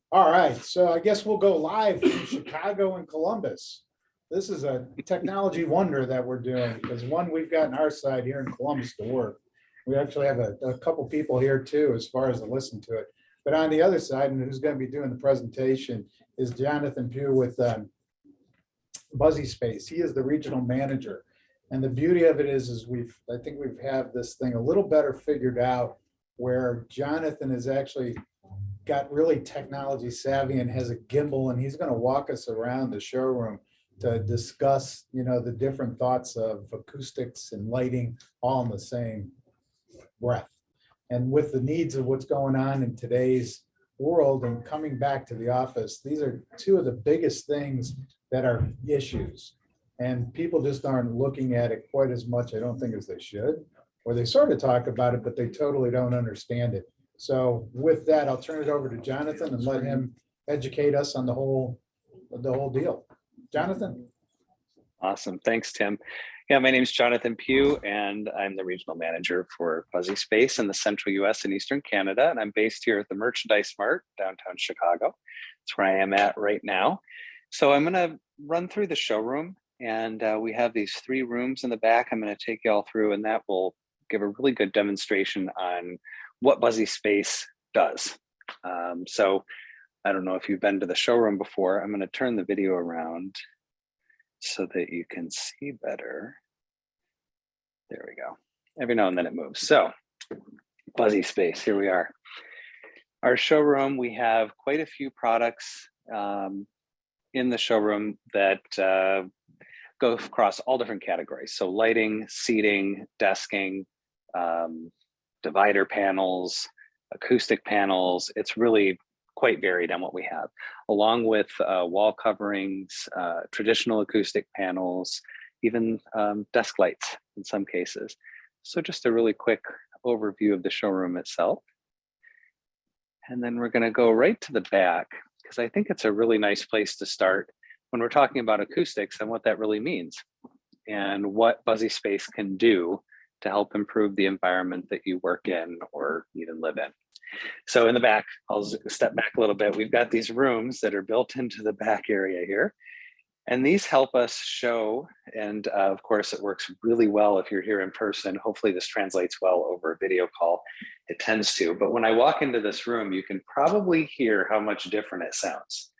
All right, so I guess we'll go live from Chicago and Columbus. This is a technology wonder that we're doing because one, we've gotten our side here in Columbus to work. We actually have a couple people here too, as far as to listen to it. But on the other side, and who's going to be doing the presentation is Jonathan Pugh with Buzzy Space. He is the regional manager. And the beauty of it is I think we've have this thing a little better figured out where Jonathan is actually got really technology savvy and has a gimbal, and he's going to walk us around the showroom to discuss, the different thoughts of acoustics and lighting all in the same breath. And with the needs of what's going on in today's world and coming back to the office, these are two of the biggest things that are issues. And people just aren't looking at it quite as much, I don't think, as they should, or they sort of talk about it, but they totally don't understand it. So with that, I'll turn it over to Jonathan and let him educate us on the whole deal. Jonathan? Awesome. Thanks, Tim. Yeah, my name is Jonathan Pugh, and I'm the regional manager for Buzzy Space in the central US and Eastern Canada. And I'm based here at the Merchandise Mart, downtown Chicago. That's where I am at right now. So I'm going to run through the showroom, and we have these 3 rooms in the back. I'm going to take you all through, and that will give a really good demonstration on what Buzzy Space does. So I don't know if you've been to the showroom before. I'm going to turn the video around so that you can see better. There we go. Every now and then it moves. So Buzzy Space, here we are. Our showroom, we have quite a few products in the showroom that go across all different categories. So lighting, seating, desking, divider panels, acoustic panels. It's really quite varied on what we have, along with wall coverings, traditional acoustic panels, even desk lights in some cases. So just a really quick overview of the showroom itself. And then we're going to go right to the back, because I think it's a really nice place to start when we're talking about acoustics and what that really means and what Buzzy Space can do to help improve the environment that you work in or even live in. So in the back, I'll step back a little bit. We've got these rooms that are built into the back area here. And these help us show, and of course, it works really well if you're here in person. Hopefully this translates well over a video call. It tends to, but when I walk into this room, you can probably hear how much different it sounds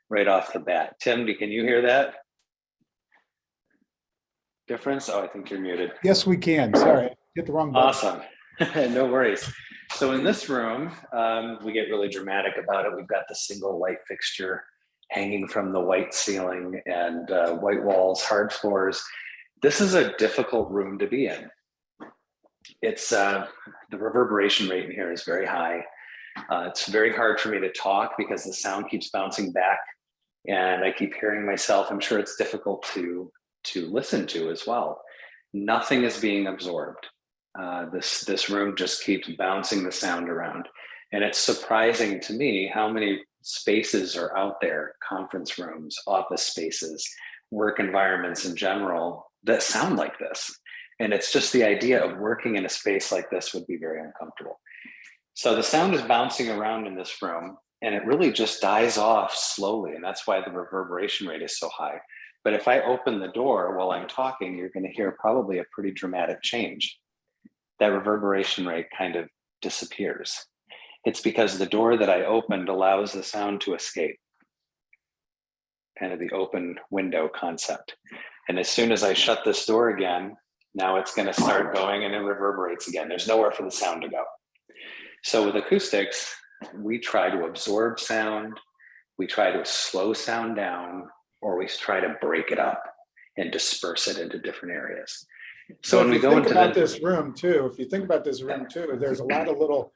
right off the bat. Tim, can you hear that? Difference? Oh, I think you're muted. Yes, we can. Sorry, hit the wrong button. Awesome. No worries. So in this room, we get really dramatic about it. We've got the single light fixture hanging from the white ceiling and white walls, hard floors. This is a difficult room to be in. It's the reverberation rate in here is very high. It's very hard for me to talk because the sound keeps bouncing back and I keep hearing myself. I'm sure it's difficult to listen to as well. Nothing is being absorbed. This room just keeps bouncing the sound around. And it's surprising to me how many spaces are out there, conference rooms, office spaces, work environments in general, that sound like this. And it's just the idea of working in a space like this would be very uncomfortable. So the sound is bouncing around in this room and it really just dies off slowly. And that's why the reverberation rate is so high. But if I open the door while I'm talking, you're going to hear probably a pretty dramatic change. That reverberation rate kind of disappears. It's because the door that I opened allows the sound to escape. Kind of the open window concept. And as soon as I shut this door again, now it's going to start going and it reverberates again. There's nowhere for the sound to go. So with acoustics, we try to absorb sound, we try to slow sound down, or we try to break it up and disperse it into different areas. So when we go into this room too, if you think about this room too, there's a lot of little,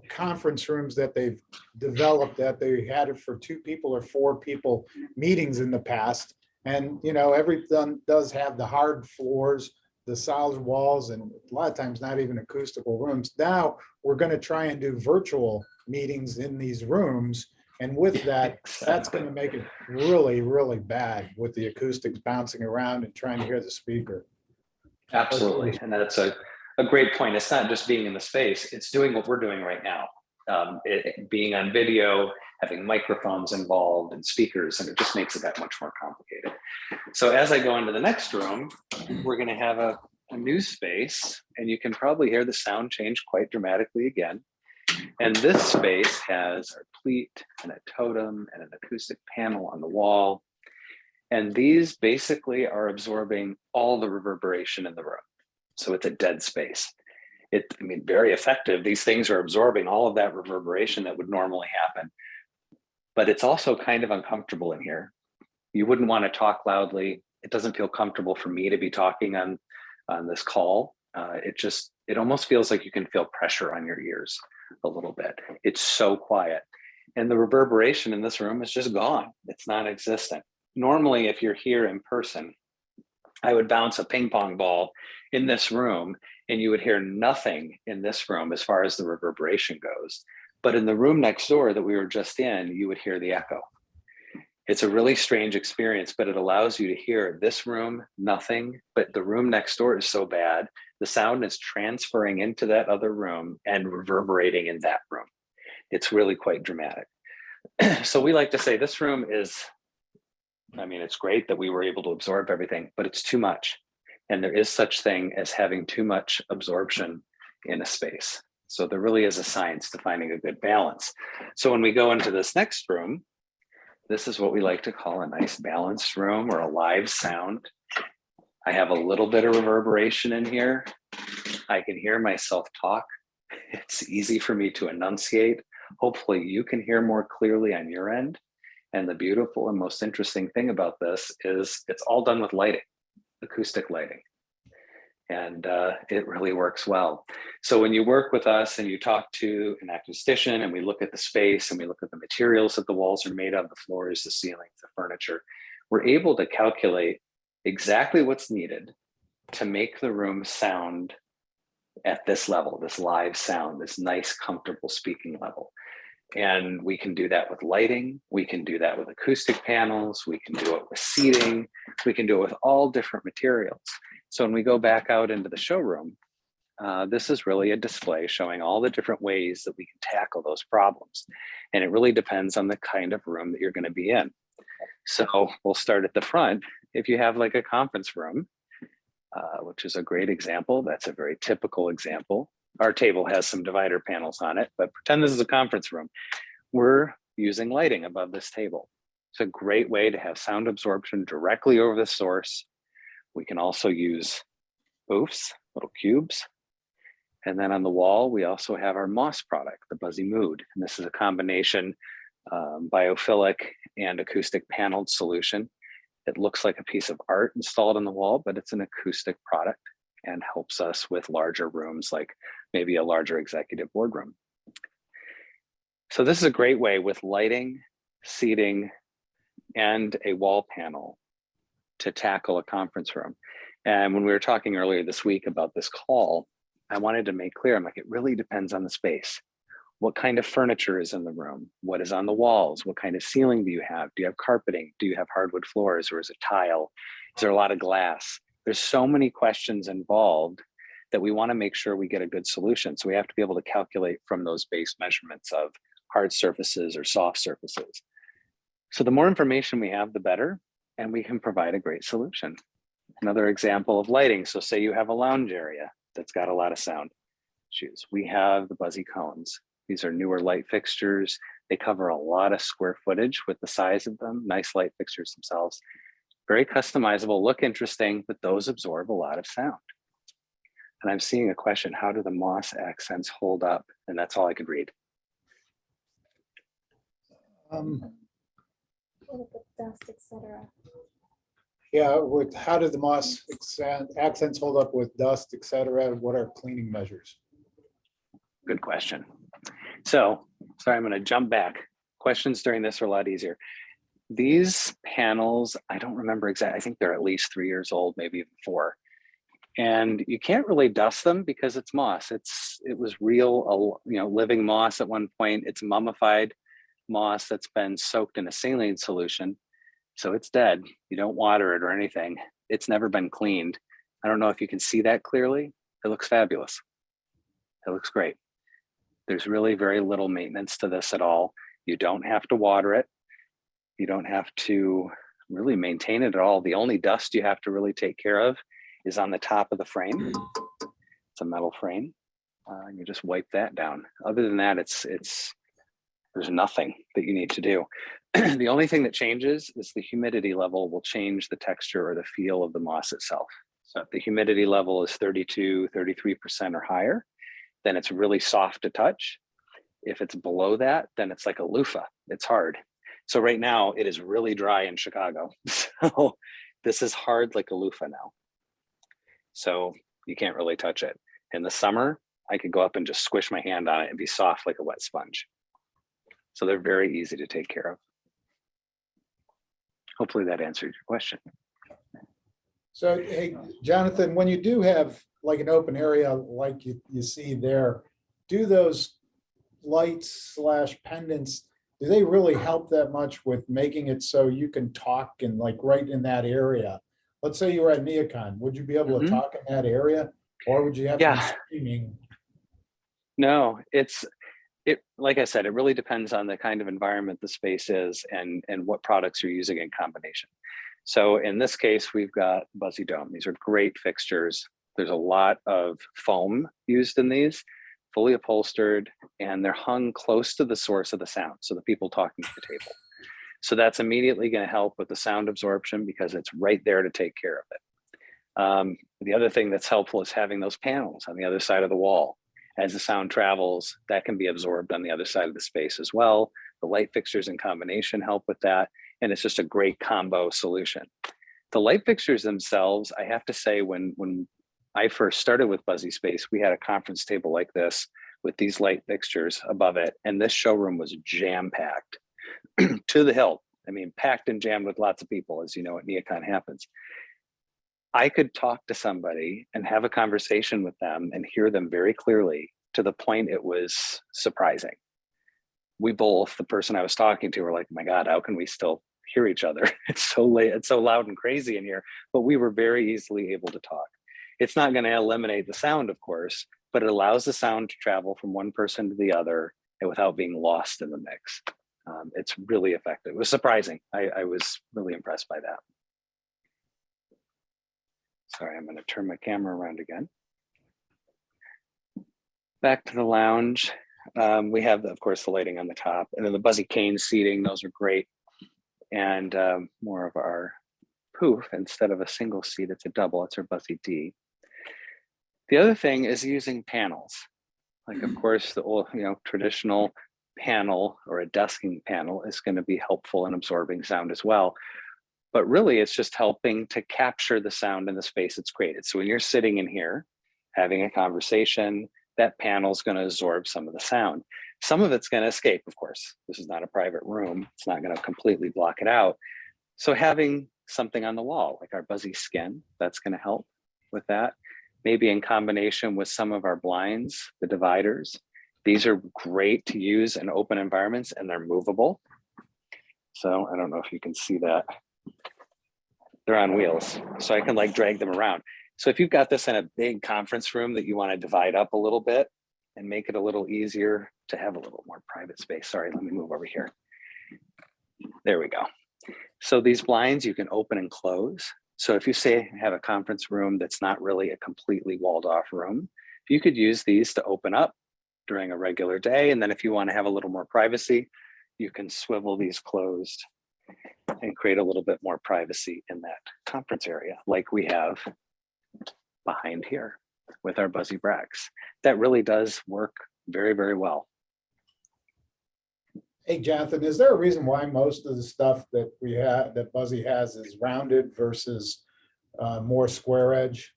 conference rooms that they've developed that they had it for 2 people or 4 people meetings in the past. And, everything does have the hard floors, the solid walls, and a lot of times not even acoustical rooms. Now we're going to try and do virtual meetings in these rooms. And with that, that's going to make it really, really bad with the acoustics bouncing around and trying to hear the speaker. Absolutely. And that's a great point. It's not just being in the space, it's doing what we're doing right now. being on video, having microphones involved and speakers, and it just makes it that much more complicated. So as I go into the next room, we're going to have a new space, and you can probably hear the sound change quite dramatically again. And this space has our pleat and a totem and an acoustic panel on the wall. And these basically are absorbing all the reverberation in the room. So it's a dead space. I mean, very effective. These things are absorbing all of that reverberation that would normally happen. But it's also kind of uncomfortable in here. You wouldn't want to talk loudly. It doesn't feel comfortable for me to be talking on this call. It almost feels like you can feel pressure on your ears a little bit. It's so quiet. And the reverberation in this room is just gone. It's non-existent. Normally, if you're here in person, I would bounce a ping pong ball in this room and you would hear nothing in this room as far as the reverberation goes. But in the room next door that we were just in, you would hear the echo. It's a really strange experience, but it allows you to hear this room, nothing, but the room next door is so bad, the sound is transferring into that other room and reverberating in that room. It's really quite dramatic. So we like to say this room is, I mean, it's great that we were able to absorb everything, but it's too much. And there is such thing as having too much absorption in a space. So there really is a science to finding a good balance. So when we go into this next room, this is what we like to call a nice balanced room or a live sound. I have a little bit of reverberation in here. I can hear myself talk. It's easy for me to enunciate. Hopefully you can hear more clearly on your end. And the beautiful and most interesting thing about this is it's all done with lighting, acoustic lighting. And it really works well. So when you work with us and you talk to an acoustician and we look at the space and we look at the materials that the walls are made of, the floors, the ceilings, the furniture, we're able to calculate exactly what's needed to make the room sound at this level, this live sound, this nice, comfortable speaking level. And we can do that with lighting. We can do that with acoustic panels. We can do it with seating. We can do it with all different materials. So when we go back out into the showroom, this is really a display showing all the different ways that we can tackle those problems. And it really depends on the kind of room that you're going to be in. So we'll start at the front. If you have like a conference room, which is a great example, that's a very typical example. Our table has some divider panels on it, but pretend this is a conference room. We're using lighting above this table. It's a great way to have sound absorption directly over the source. We can also use oofs, little cubes. And then on the wall, we also have our moss product, the Buzzy Mood. And this is a combination biophilic and acoustic paneled solution. It looks like a piece of art installed on the wall, but it's an acoustic product and helps us with larger rooms, like maybe a larger executive boardroom. So this is a great way with lighting, seating, and a wall panel to tackle a conference room. And when we were talking earlier this week about this call, I wanted to make clear, I'm like, it really depends on the space. What kind of furniture is in the room? What is on the walls? What kind of ceiling do you have? Do you have carpeting? Do you have hardwood floors, or is it tile? Is there a lot of glass? There's so many questions involved that we want to make sure we get a good solution. So we have to be able to calculate from those base measurements of hard surfaces or soft surfaces. So the more information we have, the better, and we can provide a great solution. Another example of lighting. So say you have a lounge area that's got a lot of sound issues. We have the Buzzy Cones. These are newer light fixtures. They cover a lot of square footage with the size of them, nice light fixtures themselves. Very customizable, look interesting, but those absorb a lot of sound. And I'm seeing a question, how do the moss accents hold up? And that's all I could read. Dust, etc. Yeah, how do the moss accents hold up with dust, etc.? What are cleaning measures? Good question. So, sorry, I'm going to jump back. Questions during this are a lot easier. These panels, I don't remember exactly. I think they're at least 3 years old, maybe even 4. And you can't really dust them because it's moss. It was real, living moss at one point. It's mummified moss that's been soaked in a saline solution. So it's dead. You don't water it or anything. It's never been cleaned. I don't know if you can see that clearly. It looks fabulous. It looks great. There's really very little maintenance to this at all. You don't have to water it. You don't have to really maintain it at all. The only dust you have to really take care of is on the top of the frame. It's a metal frame. You just wipe that down. Other than that, there's nothing that you need to do. The only thing that changes is the humidity level will change the texture or the feel of the moss itself. So if the humidity level is 32, 33% or higher, then it's really soft to touch. If it's below that, then it's like a loofah. It's hard. So right now it is really dry in Chicago. So this is hard like a loofah now. So you can't really touch it. In the summer, I could go up and just squish my hand on it and be soft like a wet sponge. So they're very easy to take care of. Hopefully that answered your question. So, hey, Jonathan, when you do have like an open area like you see there, do those lights / pendants, do they really help that much with making it so you can talk and like right in that area? Let's say you were at Neocon, would you be able to talk in that area, or would you have to be screaming? No, like I said, it really depends on the kind of environment the space is and what products you're using in combination. So in this case, we've got Buzzy Dome. These are great fixtures. There's a lot of foam used in these, fully upholstered, and they're hung close to the source of the sound. So the people talking at the table. So that's immediately going to help with the sound absorption because it's right there to take care of it. The other thing that's helpful is having those panels on the other side of the wall. As the sound travels, that can be absorbed on the other side of the space as well. The light fixtures in combination help with that. And it's just a great combo solution. The light fixtures themselves, I have to say, when I first started with Buzzy Space, we had a conference table like this with these light fixtures above it. And this showroom was jam-packed to the hilt. I mean, packed and jammed with lots of people, as you know, at Neocon happens. I could talk to somebody and have a conversation with them and hear them very clearly to the point it was surprising. We both, the person I was talking to, were like, my God, how can we still hear each other? It's so late, it's so loud and crazy in here, but we were very easily able to talk. It's not going to eliminate the sound, of course, but it allows the sound to travel from one person to the other and without being lost in the mix. It's really effective. It was surprising. I was really impressed by that. Sorry, I'm going to turn my camera around again. Back to the lounge. We have, of course, the lighting on the top, and then the Buzzy Cones seating. Those are great. And more of our poof, instead of a single seat, it's a double. It's our Buzzy D. The other thing is using panels. Like, of course, the old, traditional panel or a desking panel is going to be helpful in absorbing sound as well. But really, it's just helping to capture the sound in the space it's created. So when you're sitting in here, having a conversation, that panel is going to absorb some of the sound. Some of it's going to escape, of course. This is not a private room. It's not going to completely block it out. So having something on the wall, like our Buzzy Skin, that's going to help with that. Maybe in combination with some of our blinds, the dividers. These are great to use in open environments, and they're movable. So I don't know if you can see that. They're on wheels, so I can like drag them around. So if you've got this in a big conference room that you want to divide up a little bit and make it a little easier to have a little more private space. Sorry, let me move over here. There we go. So these blinds you can open and close. So if you say have a conference room that's not really a completely walled off room, you could use these to open up during a regular day. And then if you want to have a little more privacy, you can swivel these closed and create a little bit more privacy in that conference area, like we have behind here with our Buzzy Brax. That really does work very, very well. Hey, Jonathan, is there a reason why most of the stuff that we have, that Buzzy has, is rounded versus more square edge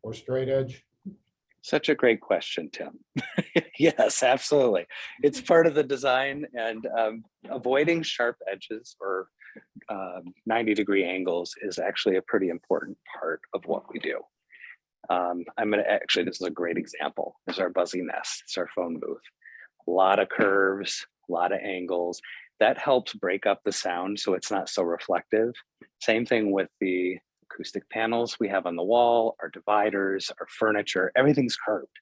or straight edge? Such a great question, Tim. Yes, absolutely. It's part of the design, and avoiding sharp edges or 90-degree angles is actually a pretty important part of what we do. I'm going to actually, this is a great example. There's our Buzzy Nest. It's our phone booth. A lot of curves, a lot of angles. That helps break up the sound so it's not so reflective. Same thing with the acoustic panels we have on the wall, our dividers, our furniture, everything's curved.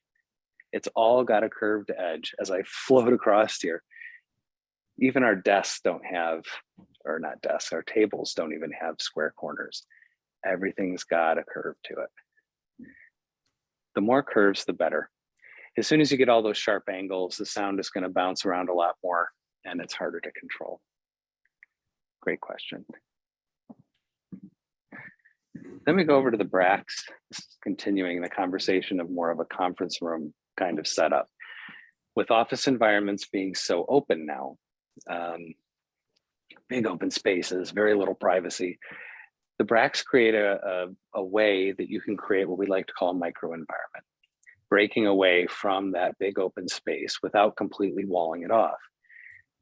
It's all got a curved edge as I float across here. Even our desks don't have, or not desks, our tables don't even have square corners. Everything's got a curve to it. The more curves, the better. As soon as you get all those sharp angles, the sound is going to bounce around a lot more and it's harder to control. Great question. Then we go over to the Brax, continuing the conversation of more of a conference room kind of setup. With office environments being so open now, big open spaces, very little privacy, the Brax create a way that you can create what we like to call a micro environment, breaking away from that big open space without completely walling it off.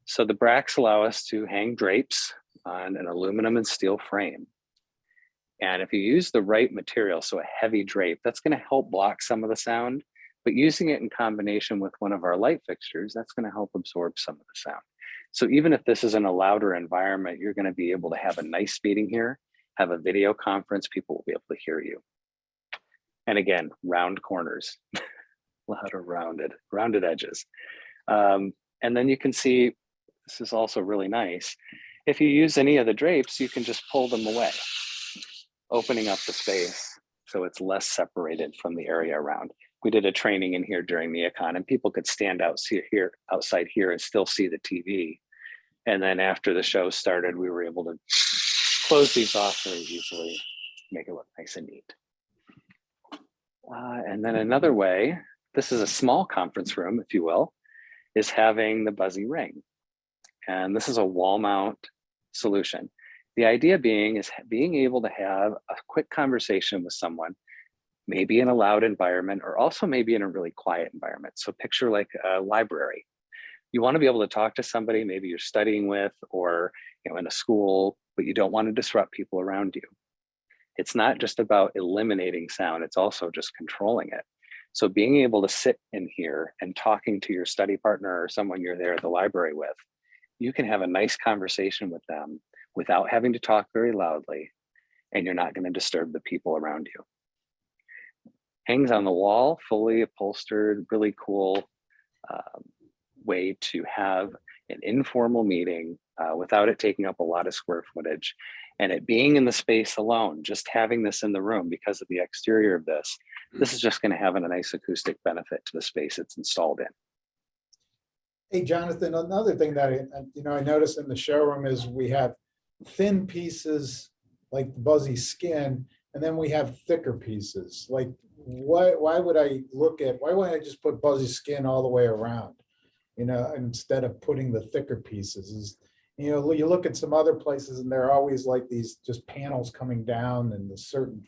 So the Brax allow us to hang drapes on an aluminum and steel frame. And if you use the right material, so a heavy drape, that's going to help block some of the sound, but using it in combination with one of our light fixtures, that's going to help absorb some of the sound. So even if this is in a louder environment, you're going to be able to have a nice meeting here, have a video conference, people will be able to hear you. And again, round corners, a lot of rounded edges. And then you can see, this is also really nice. If you use any of the drapes, you can just pull them away, opening up the space so it's less separated from the area around. We did a training in here during the econ and people could stand outside here and still see the TV. And then after the show started, we were able to close these off very easily, make it look nice and neat. And then another way, this is a small conference room, if you will, is having the Buzzy Ring. And this is a wall mount solution. The idea being is being able to have a quick conversation with someone, maybe in a loud environment or also maybe in a really quiet environment. So picture like a library. You want to be able to talk to somebody maybe you're studying with or in a school, but you don't want to disrupt people around you. It's not just about eliminating sound, it's also just controlling it. So being able to sit in here and talking to your study partner or someone you're there at the library with, you can have a nice conversation with them without having to talk very loudly, and you're not going to disturb the people around you. Hangs on the wall, fully upholstered, really cool way to have an informal meeting without it taking up a lot of square footage. And it being in the space alone, just having this in the room because of the exterior of this, this is just going to have a nice acoustic benefit to the space it's installed in. Hey, Jonathan, another thing that I noticed in the showroom is we have thin pieces like the Buzzy skin, and then we have thicker pieces. Like, why would I why wouldn't I just put Buzzy skin all the way around, instead of putting the thicker pieces? You look at some other places and they're always like these just panels coming down and a certain,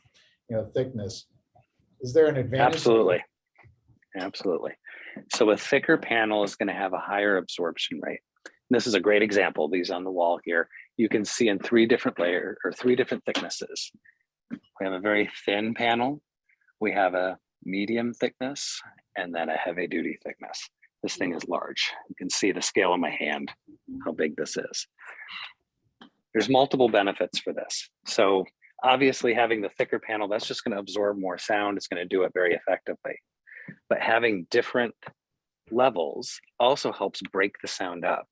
thickness. Is there an advantage? Absolutely. Absolutely. So a thicker panel is going to have a higher absorption rate. And this is a great example. These on the wall here, you can see in 3 different layers or 3 different thicknesses. We have a very thin panel, we have a medium thickness, and then a heavy duty thickness. This thing is large. You can see the scale of my hand, how big this is. There's multiple benefits for this. So obviously having the thicker panel, that's just going to absorb more sound. It's going to do it very effectively. But having different levels also helps break the sound up.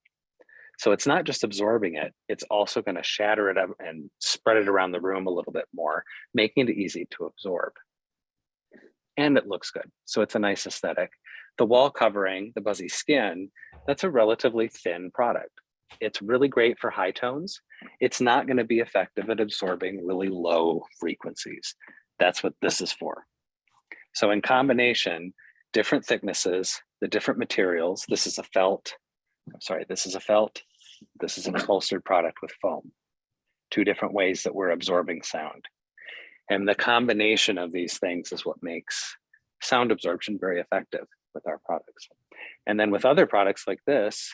So it's not just absorbing it, it's also going to shatter it up and spread it around the room a little bit more, making it easy to absorb. And it looks good. So it's a nice aesthetic. The wall covering, the Buzzy skin, that's a relatively thin product. It's really great for high tones. It's not going to be effective at absorbing really low frequencies. That's what this is for. So in combination, different thicknesses, the different materials, this is a felt, this is an upholstered product with foam. 2 different ways that we're absorbing sound. And the combination of these things is what makes sound absorption very effective with our products. And then with other products like this,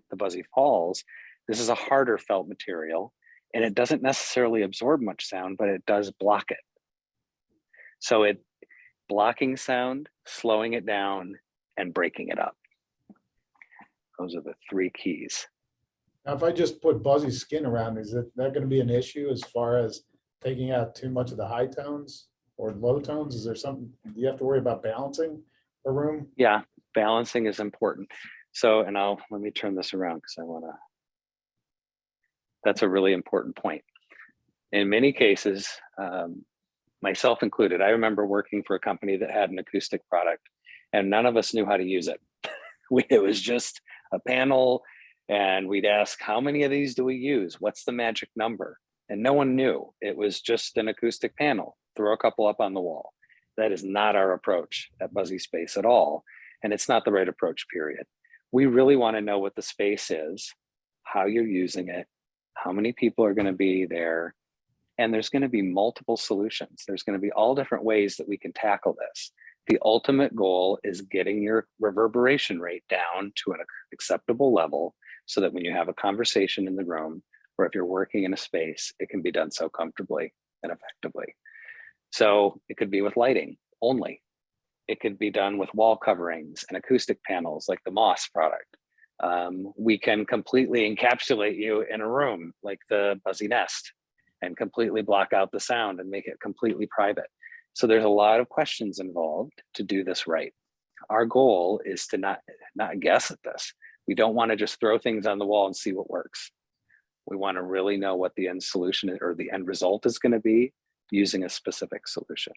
the Buzzy Falls, this is a harder felt material and it doesn't necessarily absorb much sound, but it does block it. So it blocking sound, slowing it down, and breaking it up. Those are the 3 keys. Now, if I just put Buzzy skin around, is that going to be an issue as far as taking out too much of the high tones or low tones? Is there something, do you have to worry about balancing a room? Yeah, balancing is important. So, and let me turn this around because I want to, that's a really important point. In many cases, myself included, I remember working for a company that had an acoustic product and none of us knew how to use it. It was just a panel and we'd ask, how many of these do we use? What's the magic number? And no one knew. It was just an acoustic panel. Throw a couple up on the wall. That is not our approach at Buzzy Space at all. And it's not the right approach, period. We really want to know what the space is, how you're using it, how many people are going to be there. And there's going to be multiple solutions. There's going to be all different ways that we can tackle this. The ultimate goal is getting your reverberation rate down to an acceptable level so that when you have a conversation in the room, or if you're working in a space, it can be done so comfortably and effectively. So it could be with lighting only. It could be done with wall coverings and acoustic panels like the Moss product. We can completely encapsulate you in a room like the Buzzy Nest and completely block out the sound and make it completely private. So there's a lot of questions involved to do this right. Our goal is to not guess at this. We don't want to just throw things on the wall and see what works. We want to really know what the end solution or the end result is going to be using a specific solution.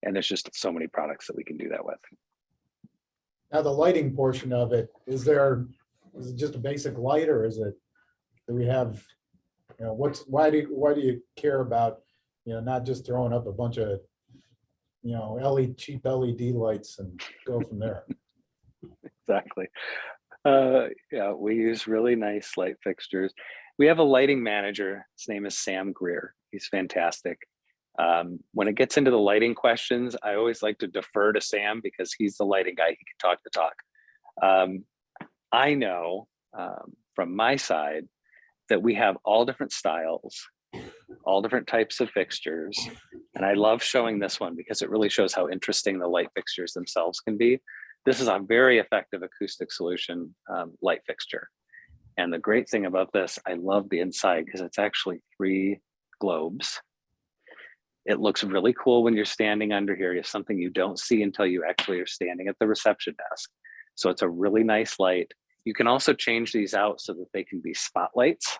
And there's just so many products that we can do that with. Now the lighting portion of it, is it just a basic light or do we have, why do you care about, not just throwing up a bunch of, cheap LED lights and go from there? Exactly. Yeah, we use really nice light fixtures. We have a lighting manager. His name is Sam Greer. He's fantastic. When it gets into the lighting questions, I always like to defer to Sam because he's the lighting guy. He can talk the talk. I know from my side that we have all different styles, all different types of fixtures. And I love showing this one because it really shows how interesting the light fixtures themselves can be. This is a very effective acoustic solution light fixture. And the great thing about this, I love the inside because it's actually 3 globes. It looks really cool when you're standing under here. It's something you don't see until you actually are standing at the reception desk. So it's a really nice light. You can also change these out so that they can be spotlights.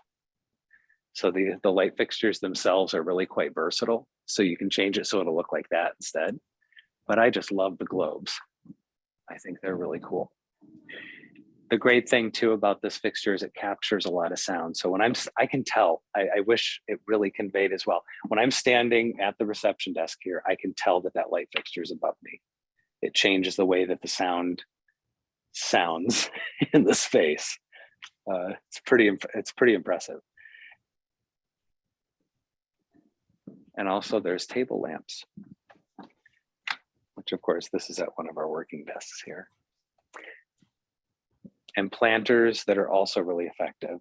So the light fixtures themselves are really quite versatile. So you can change it so it'll look like that instead. But I just love the globes. I think they're really cool. The great thing too about this fixture is it captures a lot of sound. So when I can tell, I wish it really conveyed as well. When I'm standing at the reception desk here, I can tell that light fixture is above me. It changes the way that the sound sounds in the space. It's pretty impressive. And also there's table lamps, which of course this is at one of our working desks here. And planters that are also really effective.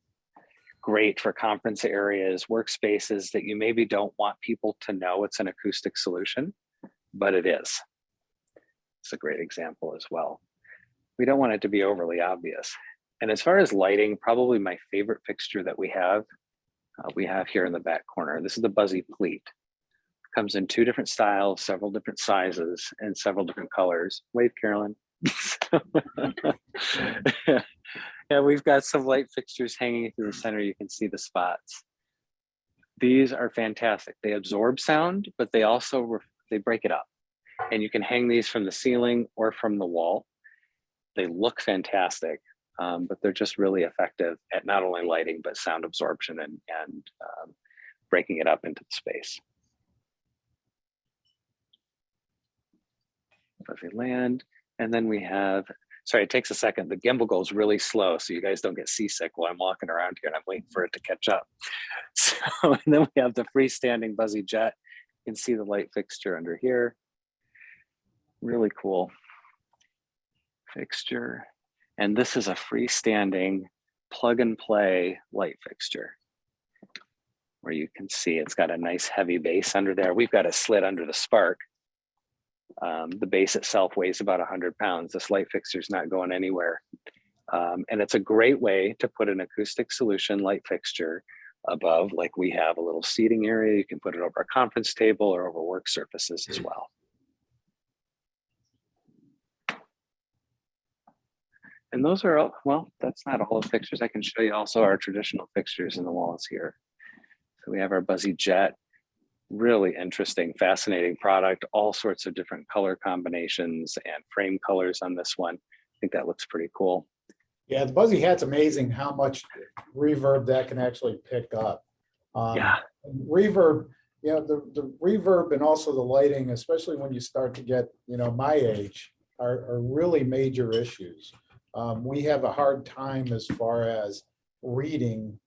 Great for conference areas, workspaces that you maybe don't want people to know it's an acoustic solution, but it is. It's a great example as well. We don't want it to be overly obvious. And as far as lighting, probably my favorite fixture that we have here in the back corner. This is the Buzzy Pleat. Comes in 2 different styles, several different sizes, and several different colors. Wave, Carolyn. Yeah, we've got some light fixtures hanging through the center. You can see the spots. These are fantastic. They absorb sound, but they also they break it up. And you can hang these from the ceiling or from the wall. They look fantastic, but they're just really effective at not only lighting, but sound absorption and breaking it up into the space. Fuzzy land. And then we have, sorry, it takes a second. The gimbal goes really slow, so you guys don't get seasick while I'm walking around here and I'm waiting for it to catch up. So, and then we have the freestanding Buzzy Jet. You can see the light fixture under here. Really cool fixture. And this is a freestanding plug and play light fixture where you can see it's got a nice heavy base under there. We've got a slit under the spark. The base itself weighs about 100 pounds. This light fixture is not going anywhere. And it's a great way to put an acoustic solution light fixture above, like we have a little seating area. You can put it over a conference table or over work surfaces as well. And those are, well, that's not all the fixtures. I can show you also our traditional fixtures in the walls here. So we have our Buzzy Jet, really interesting, fascinating product, all sorts of different color combinations and frame colors on this one. I think that looks pretty cool. Yeah, the Buzzy Hat's amazing how much reverb that can actually pick up. Yeah. Reverb, the reverb and also the lighting, especially when you start to get, my age, are really major issues. We have a hard time as far as reading,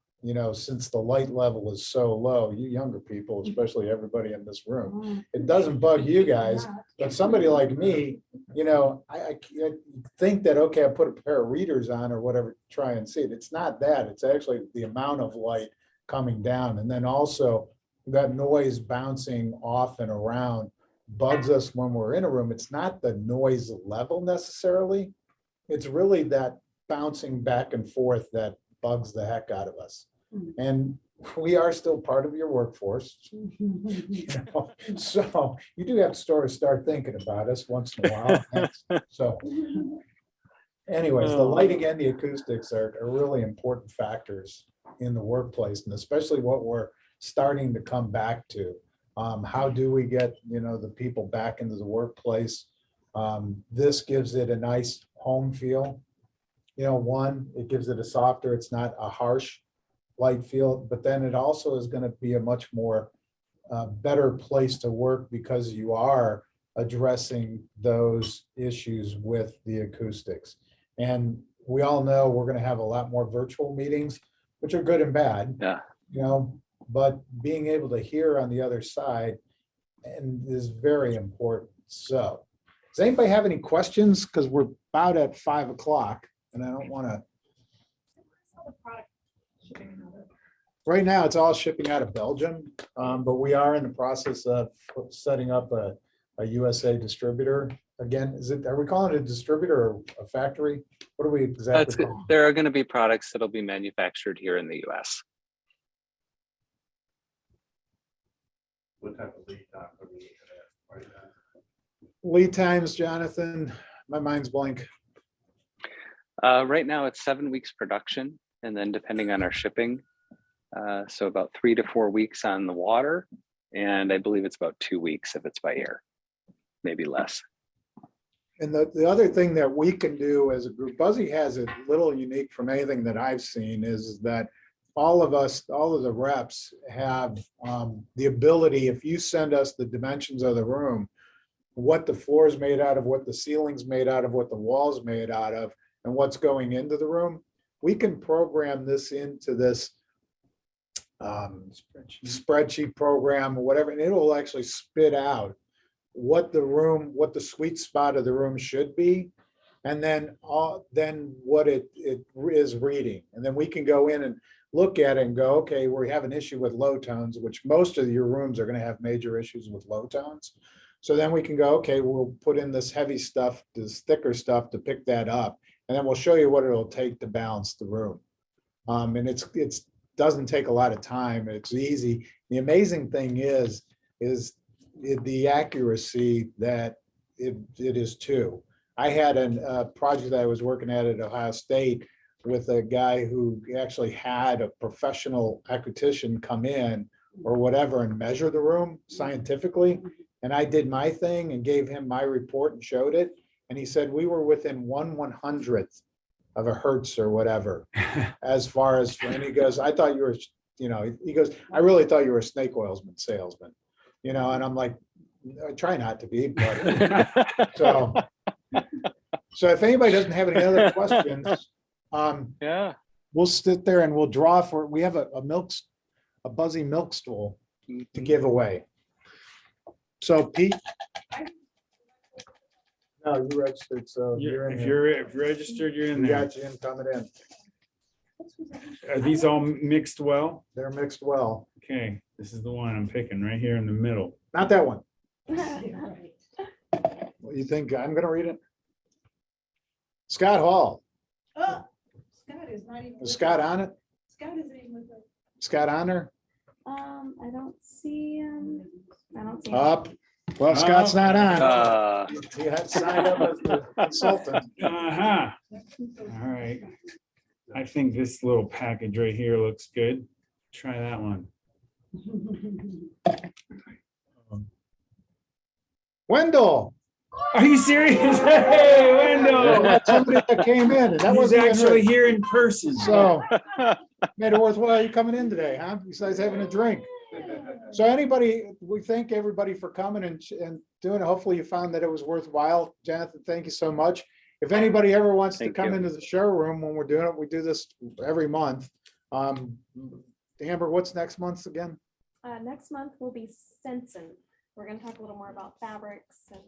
since the light level is so low. You younger people, especially everybody in this room, it doesn't bug you guys, but somebody like me, I think that, okay, I put a pair of readers on or whatever, try and see it. It's not that. It's actually the amount of light coming down, and then also that noise bouncing off and around bugs us when we're in a room. It's not the noise level necessarily. It's really that bouncing back and forth that bugs the heck out of us. And we are still part of your workforce. So you do have to start thinking about us once in a while. So anyways, the lighting and the acoustics are really important factors in the workplace, and especially what we're starting to come back to. How do we get, the people back into the workplace? This gives it a nice home feel. It gives it a softer, it's not a harsh light feel, but then it also is going to be a much more better place to work because you are addressing those issues with the acoustics. And we all know we're going to have a lot more virtual meetings, which are good and bad. Yeah. But being able to hear on the other side and is very important. So does anybody have any questions? Because we're about at 5 o'clock and I don't want to. Right now, it's all shipping out of Belgium, but we are in the process of setting up a USA distributor. Again, are we calling it a distributor or a factory? What are we exactly calling it? There are going to be products that'll be manufactured here in the US. What type of lead time are we looking at right now? Lead times, Jonathan, my mind's blank. Right now, it's 7 weeks production, and then depending on our shipping, so about 3 to 4 weeks on the water, and I believe it's about 2 weeks if it's by air, maybe less. And the other thing that we can do as a group, Buzzy has a little unique from anything that I've seen, is that all of the reps have the ability, if you send us the dimensions of the room, what the floor is made out of, what the ceiling's made out of, what the wall's made out of, and what's going into the room, we can program this into this spreadsheet program or whatever, and it'll actually spit out what the sweet spot of the room should be, and then what it is reading. And then we can go in and look at it and go, okay, we have an issue with low tones, which most of your rooms are going to have major issues with low tones. So then we can go, okay, we'll put in this heavy stuff, this thicker stuff to pick that up. And then we'll show you what it'll take to balance the room. And it doesn't take a lot of time. It's easy. The amazing thing is the accuracy that it is too. I had a project that I was working at Ohio State with a guy who actually had a professional acoustician come in or whatever and measure the room scientifically. And I did my thing and gave him my report and showed it. And he said, we were within 1/100th of a hertz or whatever, as far as, and he goes, I thought you were, he goes, I really thought you were a snake oil salesman, and I'm like, I try not to be, but so if anybody doesn't have any other questions, Yeah. we'll sit there and we'll draw for, we have a Buzzy milk stool to give away. So Pete. No, you registered, so you're in. If you're registered, you're in We there. got you in, coming in. Are these all mixed well? They're mixed well. Okay, this is the one I'm picking right here in the middle. Not that one. What you think? I'm gonna read it. Scott Hall. Oh, Scott is not even. Is Scott on it? Scott isn't even with us. Scott on there? I don't see him. I don't see him. Up. Well, Scott's not on. Uh, He had signed up as the consultant. Uh-huh. All right. I think this little package right here looks good. Try that one. Wendell. Are you serious? Hey, Wendell. That's somebody that came in, and that He's wasn't even actually Rick. here in person. So made it worthwhile you coming in today, huh? Besides having a drink. So anybody, we thank everybody for coming and doing it. Hopefully you found that it was worthwhile. Jonathan, thank you so much. If anybody ever wants to Thank come you. into the showroom when we're doing it, we do this every month. Amber, what's next month again? Next month will be Stinson. We're gonna talk a little more about fabrics and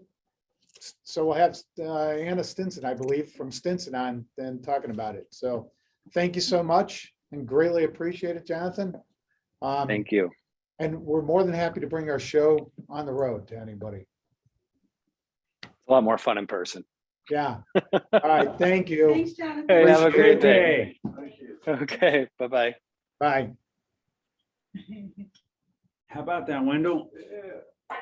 So we'll have Anna Stinson, I believe, from Stinson on then talking about it. So thank you so much and greatly appreciate it, Jonathan. Thank you. And we're more than happy to bring our show on the road to anybody. It's a lot more fun in person. Yeah. All right. Thank you. Thanks, Jonathan. Hey, have a great Great day. Thank you. Okay, bye-bye. Bye. How about that, Wendell? Yeah.